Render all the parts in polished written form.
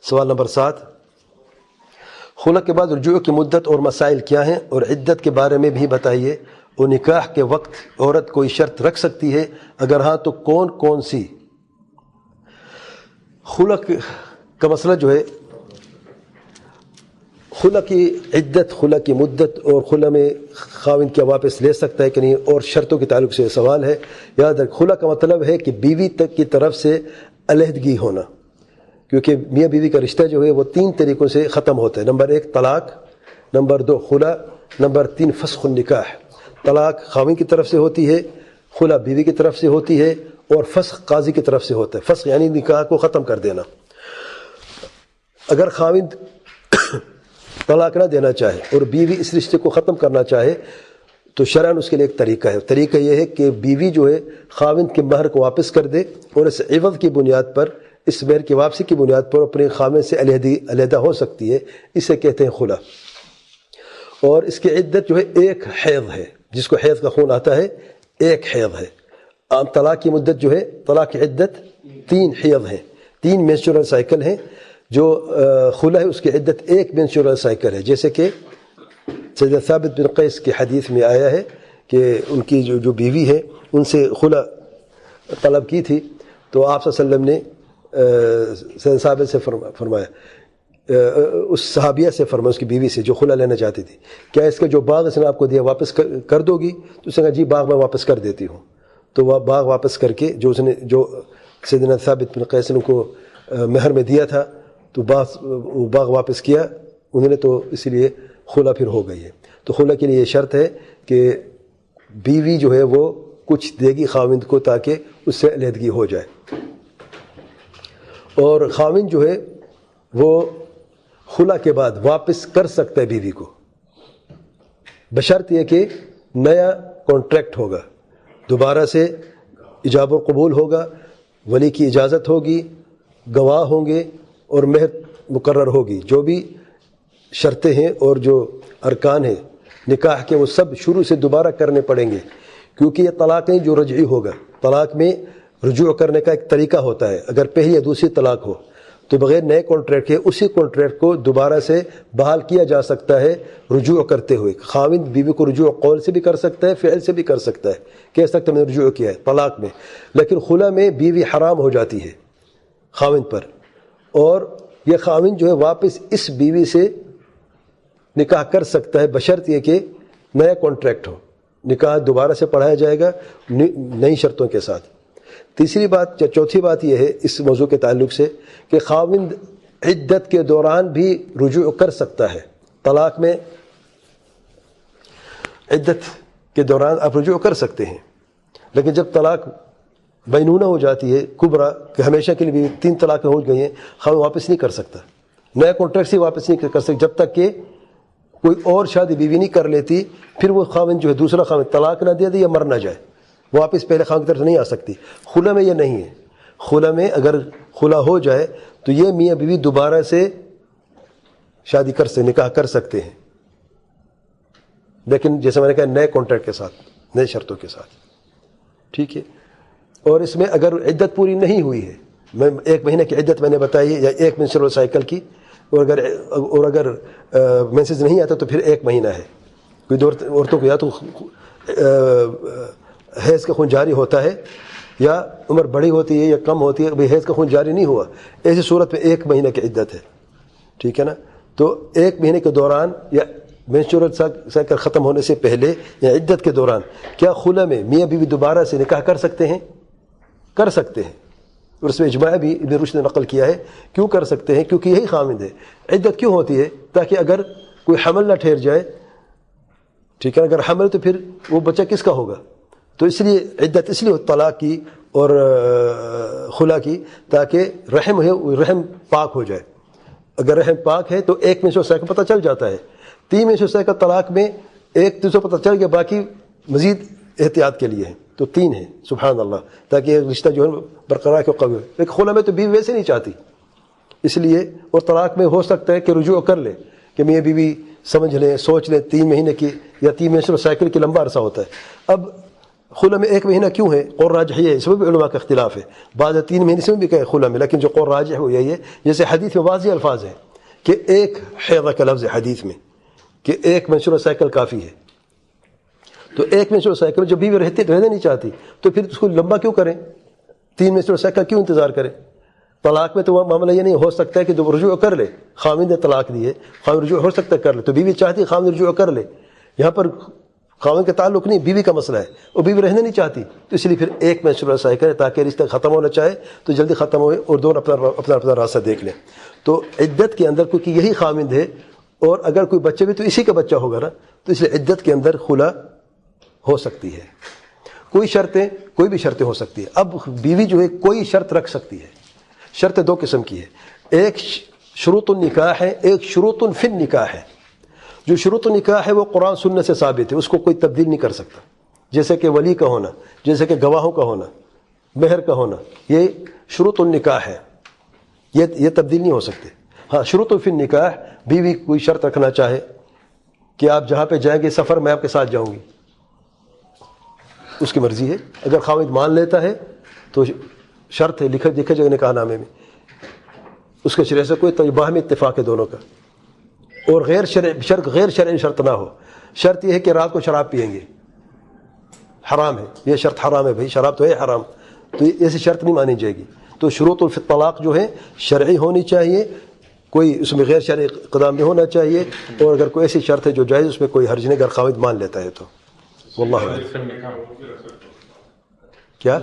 سوال نمبر 7، خلا کے بعد رجوع کی مدت اور مسائل کیا ہیں اور عدت کے بارے میں بھی بتائیے، اور نکاح کے وقت عورت کوئی شرط رکھ سکتی ہے، اگر ہاں تو کون کون سی؟ خلا کا مسئلہ جو ہے، خلا کی عدت، خلا کی مدت اور خلا میں خاوند کیا واپس لے سکتا ہے کہ نہیں، اور شرطوں کے تعلق سے سوال ہے۔ یاد رکھ، خلا کا مطلب ہے کہ بیوی تک کی طرف سے علیحدگی ہونا، کیونکہ میاں بیوی کا رشتہ جو ہے وہ 3 طریقوں سے ختم ہوتا ہے۔ نمبر 1 طلاق، نمبر 2 خلا، نمبر 3 فسخ النکاح۔ طلاق خاوند کی طرف سے ہوتی ہے، خلا بیوی کی طرف سے ہوتی ہے، اور فسخ قاضی کی طرف سے ہوتا ہے۔ فسخ یعنی نکاح کو ختم کر دینا۔ اگر خاوند طلاق نہ دینا چاہے اور بیوی اس رشتے کو ختم کرنا چاہے تو شرعاً اس کے لیے ایک طریقہ ہے۔ طریقہ یہ ہے کہ بیوی جو ہے خاوند کے مہر کو واپس کر دے، اور اس عوض کی بنیاد پر، اس مہر کی واپسی کی بنیاد پر اپنے خاوند سے علیحدہ ہو سکتی ہے۔ اسے کہتے ہیں خلا۔ اور اس کی عدت جو ہے 1 حیض ہے، جس کو حیض کا خون آتا ہے 1 حیض ہے۔ عام طلاق کی مدت جو ہے، طلاق کی عدت 3 حیض ہیں، 3 مینسٹرول سائیکل ہیں۔ جو خلا ہے اس کی عدت 1 مینسٹرول سائیکل ہے، جیسے کہ سیدنا ثابت بن قیس کی حدیث میں آیا ہے کہ ان کی جو بیوی ہے ان سے خلا طلب کی تھی، تو آپ صلی اللہ علیہ وسلم نے سیدنا ثابت سے فرمایا، اس صحابیہ سے فرمایا، اس کی بیوی سے جو خلا لینا چاہتی تھی، کیا اس کا جو باغ اس نے آپ کو دیا واپس کر دو گی؟ تو اس نے کہا جی باغ میں واپس کر دیتی ہوں۔ تو وہ باغ واپس کر کے جو سیدنا ثابت بن قیس نے کو مہر میں دیا تھا، تو وہ باغ واپس کیا انہوں نے، تو اسی لیے خلا پھر ہو گئی ہے۔ تو خلا کے لیے یہ شرط ہے کہ بیوی جو ہے وہ کچھ دے گی خاوند کو تاکہ اس سے علیحدگی ہو جائے، اور خاوند جو ہے وہ خلا کے بعد واپس کر سکتا ہے بیوی کو، بشرط یہ کہ نیا کانٹریکٹ ہوگا، دوبارہ سے ایجاب و قبول ہوگا، ولی کی اجازت ہوگی، گواہ ہوں گے، اور مہر مقرر ہوگی۔ جو بھی شرطیں ہیں اور جو ارکان ہیں نکاح کے وہ سب شروع سے دوبارہ کرنے پڑیں گے، کیونکہ یہ طلاق نہیں جو رجعی ہوگا۔ طلاق میں رجوع کرنے کا ایک طریقہ ہوتا ہے، اگر پہلی یا دوسری طلاق ہو تو بغیر نئے کانٹریکٹ کے اسی کانٹریکٹ کو دوبارہ سے بحال کیا جا سکتا ہے رجوع کرتے ہوئے۔ خاوند بیوی کو رجوع قول سے بھی کر سکتا ہے، فعل سے بھی کر سکتا ہے، کہہ سکتا ہے میں نے رجوع کیا ہے طلاق میں، لیکن خلا میں بیوی حرام ہو جاتی ہے خاوند پر، اور یہ خاوند جو ہے واپس اس بیوی سے نکاح کر سکتا ہے بشرط یہ کہ نیا کانٹریکٹ ہو، نکاح دوبارہ سے پڑھایا جائے گا نئی شرطوں کے ساتھ۔ تیسری بات یا چوتھی بات یہ ہے اس موضوع کے تعلق سے کہ خاوند عدت کے دوران بھی رجوع کر سکتا ہے۔ طلاق میں عدت کے دوران آپ رجوع کر سکتے ہیں، لیکن جب طلاق بینونہ ہو جاتی ہے کبرا کہ ہمیشہ کے لیے بھی 3 طلاقیں ہو گئی ہیں، خاوند واپس نہیں کر سکتا، نیا کانٹریکٹ سے واپس نہیں کر سکتا جب تک کہ کوئی اور شادی بیوی نہیں کر لیتی، پھر وہ خاوند جو ہے دوسرا خاوند طلاق نہ دے دے یا مر نہ جائے، واپس پہلے خاوند کی طرف نہیں آ سکتی۔ خلا میں یہ نہیں ہے۔ خلا میں اگر خلا ہو جائے تو یہ میاں بیوی دوبارہ سے شادی کر سکتے، نکاح کر سکتے ہیں، لیکن جیسے میں نے کہا نئے کانٹریکٹ کے ساتھ، نئے شرطوں کے ساتھ، ٹھیک ہے۔ اور اس میں اگر عدت پوری نہیں ہوئی ہے، میں 1 مہینے کی عدت میں نے بتائی ہے یا 1 منسٹرول سائیکل کی، اور اگر مینسز نہیں آتا تو پھر 1 مہینہ ہے۔ کوئی عورتوں کو یا تو حیض کا خون جاری ہوتا ہے یا عمر بڑی ہوتی ہے یا کم ہوتی ہے، حیض کا خون جاری نہیں ہوا، ایسی صورت میں 1 مہینے کی عدت ہے، ٹھیک ہے نا۔ تو 1 مہینے کے دوران یا مینسٹرول سائیکل ختم ہونے سے پہلے یا عدت کے دوران کیا خلا میں میاں بیوی دوبارہ سے نکاح کر سکتے ہیں؟ کر سکتے ہیں، اور اس میں اجماع بھی ابن رشد نے نقل کیا ہے۔ کیوں کر سکتے ہیں؟ کیونکہ یہی خاوند ہے۔ عدت کیوں ہوتی ہے؟ تاکہ اگر کوئی حمل نہ ٹھہر جائے، ٹھیک ہے، اگر حمل تو پھر وہ بچہ کس کا ہوگا؟ تو اس لیے عدت اس لیے طلاق کی اور خلا کی تاکہ رحم ہے رحم پاک ہو جائے۔ اگر رحم پاک ہے تو 1 منسٹرول سائیکل پتہ چل جاتا ہے، 3 منسٹرول سائیکل طلاق میں 1 دوسرے پتہ چل گیا، باقی مزید احتیاط کے لیے ہے تو 3 ہے، سبحان اللہ، تاکہ یہ رشتہ جو ہے برقرار کے قوی ہو۔ لیکن خلا میں تو بیوی ویسے نہیں چاہتی، اس لیے، اور طلاق میں ہو سکتا ہے کہ رجوع کر لے کہ میاں بیوی سمجھ لیں، سوچ لیں، 3 مہینے کی یا 3 منسٹرول سائیکل کی لمبا عرصہ ہوتا ہے۔ اب خلا میں 1 مہینہ کیوں ہے؟ قول راجح یہ ہے، اس میں بھی علماء کا اختلاف ہے، بعض 3 مہینے سے بھی کہے خلا میں، لیکن جو قول راجح ہے وہ یہی ہے، جیسے حدیث میں واضح الفاظ ہیں کہ 1 حیضہ کا لفظ ہے حدیث میں کہ 1 منسوخ سائیکل کافی ہے، تو 1 منسوخ سائیکل جب بیوی رہنا نہیں چاہتی تو پھر اس کو لمبا کیوں کریں؟ 3 منسوخ سائیکل کیوں انتظار کریں؟ طلاق میں تو وہ معاملہ یہ نہیں ہو سکتا ہے کہ جب رجوع کر لے، خاوند نے طلاق دی ہے، خاوند رجوع ہو سکتا ہے کر لے، تو بیوی چاہتی ہے خاوند رجوع کر لے، یہاں پر خاوند کا تعلق نہیں، بیوی کا مسئلہ ہے، وہ بیوی رہنا نہیں چاہتی، تو اس لیے پھر 1 منسوخ سائیکل ہے تاکہ رشتہ ختم ہونا چاہے تو جلدی ختم ہوئے اور دونوں اپنا راستہ دیکھ لیں۔ تو عدت کے اندر کیونکہ یہی خاوند ہے، اور اگر کوئی بچہ بھی تو اسی کا بچہ ہوگا نا، تو اس لیے عدت کے اندر خلا ہو سکتی ہے۔ کوئی بھی شرطیں ہو سکتی ہے۔ اب بیوی جو ہے کوئی شرط رکھ سکتی ہے۔ شرط 2 قسم کی ہے، ایک شروط النکاح ہے، ایک شروط فی النکاح ہے۔ جو شروط النکاح ہے وہ قرآن سنت سے ثابت ہے، اس کو کوئی تبدیل نہیں کر سکتا، جیسے کہ ولی کا ہونا، جیسے کہ گواہوں کا ہونا، مہر کا ہونا، یہ شروط النکاح ہے، یہ تبدیل نہیں ہو سکتے۔ ہاں شروط فی النکاح، بیوی کوئی شرط رکھنا چاہے کہ آپ جہاں پہ جائیں گے سفر میں آپ کے ساتھ جاؤں گی، اس کی مرضی ہے، اگر خاوند مان لیتا ہے تو شرط ہے، لکھا جائے نکاح نامے میں، اس کے شرع سے کوئی باہمی اتفاق ہے دونوں کا، اور غیر شرعی شرط نہ ہو۔ شرط یہ ہے کہ رات کو شراب پیئیں گے، حرام ہے، یہ شرط حرام ہے، بھائی شراب تو ہے حرام، تو ایسی شرط نہیں مانی جائے گی۔ تو شروط فی الطلاق جو ہے شرعی ہونی چاہیے، کوئی اس میں غیر شرعی اقدام نہیں ہونا چاہیے، اور اگر کوئی ایسی شرط ہے جو جائز اس میں کوئی حرج نہیں، اگر خاوند مان لیتا ہے تو واللہ اعلم۔ کیا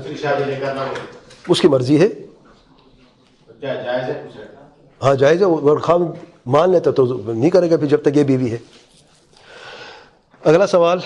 اس کی مرضی ہے؟ ہاں جائز ہے، اگر خاوند مان لیتا تو نہیں کرے گا پھر جب تک یہ بیوی ہے۔ اگلا سوال